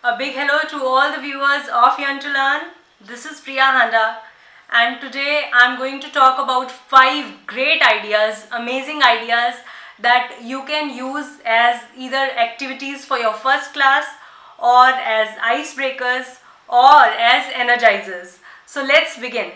A big hello to all the viewers of Yearn to Learn. This is Priya Handa, and today I'm going to talk about 5 great ideas, amazing ideas that you can use as either activities for your first class or as icebreakers or as energizers. So let's begin.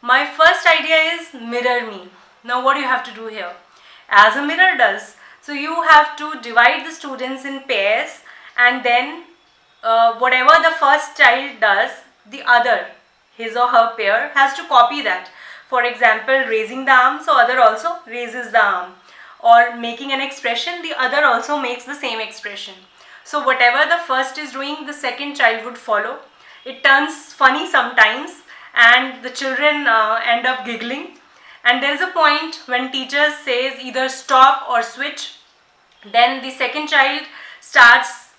My first idea is mirror me. Now what do you have to do here? As a mirror does, so you have to divide the students in pairs, and then whatever the first child does, the other, his or her pair, has to copy that. For example, raising the arm, so other also raises the arm. Or making an expression, the other also makes the same expression. So whatever the first is doing, the second child would follow. It turns funny sometimes and the children end up giggling, and there is a point when teacher says either stop or switch, then the second child starts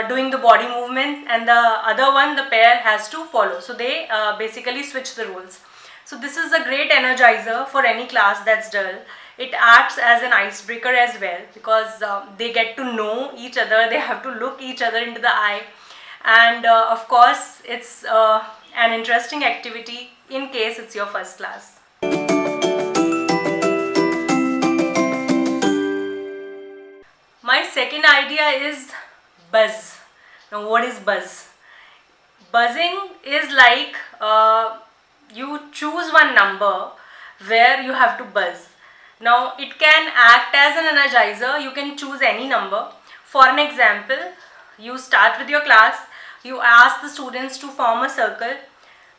doing the body movement and the other one, the pair, has to follow. So they basically switch the roles. So this is a great energizer for any class that's dull. It acts as an icebreaker as well, because they get to know each other, they have to look each other into the eye, and of course it's an interesting activity in case it's your first class. My second idea is buzz. Now what is buzz? Buzzing is like you choose one number where you have to buzz. Now it can act as an energizer. You can choose any number. For an example, you start with your class, you ask the students to form a circle,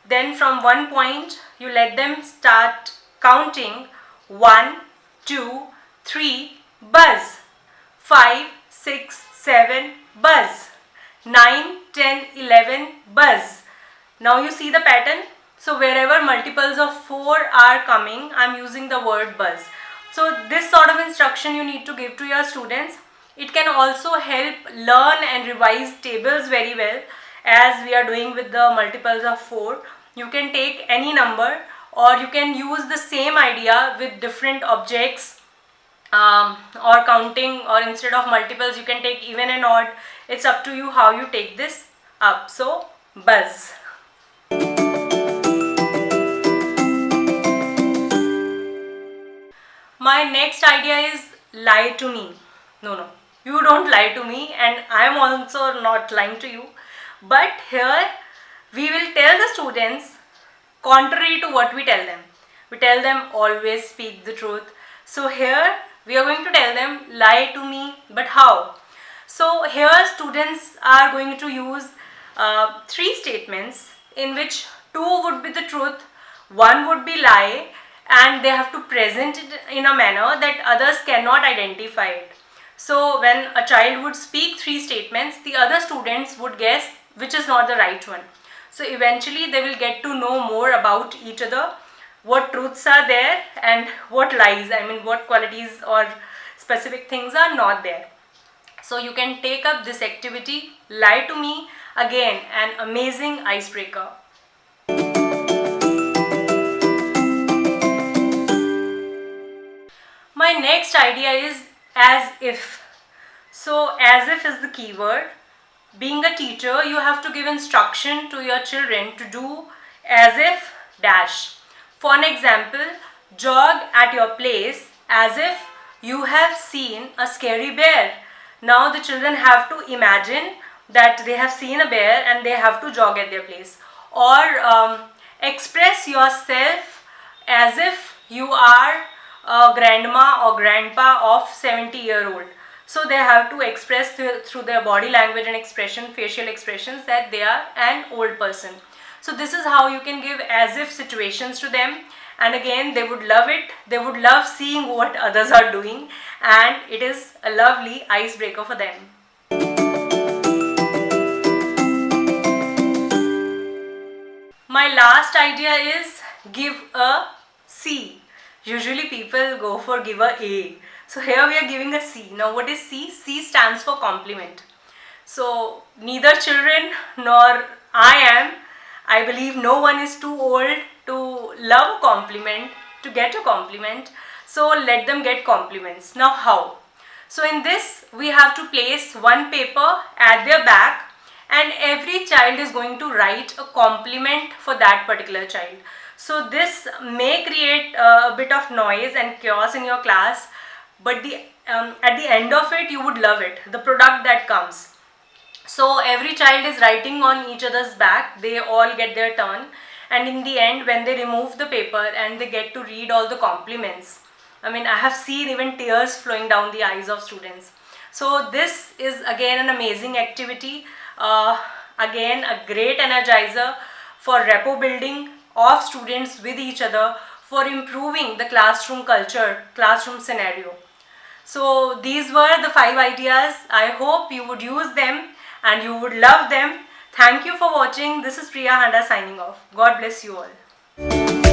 then from one point you let them start counting 1, 2, 3, buzz, 5, 6, 7, buzz, 9, 10, 11, buzz. Now you see the pattern. So wherever multiples of 4 are coming, I am using the word buzz. So this sort of instruction you need to give to your students. It can also help learn and revise tables very well, as we are doing with the multiples of 4. You can take any number, or you can use the same idea with different objects, or counting, or instead of multiples you can take even and odd. It's up to you how you take this up. So buzz. My next idea is lie to me. No, you don't lie to me, and I am also not lying to you. But here we will tell the students contrary to what we tell them. We tell them always speak the truth. So here we are going to tell them lie to me, but how? So here students are going to use 3 statements in which 2 would be the truth, 1 would be lie, and they have to present it in a manner that others cannot identify it. So when a child would speak 3 statements, the other students would guess which is not the right one. So eventually they will get to know more about each other, what truths are there and what lies, what qualities or specific things are not there. So you can take up this activity, lie to me, again an amazing icebreaker. My next idea is as if. So as if is the keyword. Being a teacher, you have to give instruction to your children to do as if dash. For an example, jog at your place as if you have seen a scary bear. Now the children have to imagine that they have seen a bear and they have to jog at their place. Or express yourself as if you are a grandma or grandpa of 70-year-old. So they have to express through their body language and expression, facial expressions, that they are an old person. So this is how you can give as if situations to them, and again they would love it. They would love seeing what others are doing, and it is a lovely icebreaker for them. My last idea is give a C. Usually people go for give a A, So here we are giving a C. Now what is C? C stands for compliment. So neither children nor I believe no one is too old to love a compliment, to get a compliment. So let them get compliments. Now how? So in this we have to place one paper at their back, and every child is going to write a compliment for that particular child. So this may create a bit of noise and chaos in your class, but at the end of it you would love it, the product that comes. So every child is writing on each other's back, they all get their turn, and in the end when they remove the paper and they get to read all the compliments, I mean, I have seen even tears flowing down the eyes of students. So this is again an amazing activity, again a great energizer for rapport building of students with each other, for improving the classroom culture, classroom scenario. So these were the 5 ideas. I hope you would use them and you would love them. Thank you for watching. This is Priya Handa signing off. God bless you all.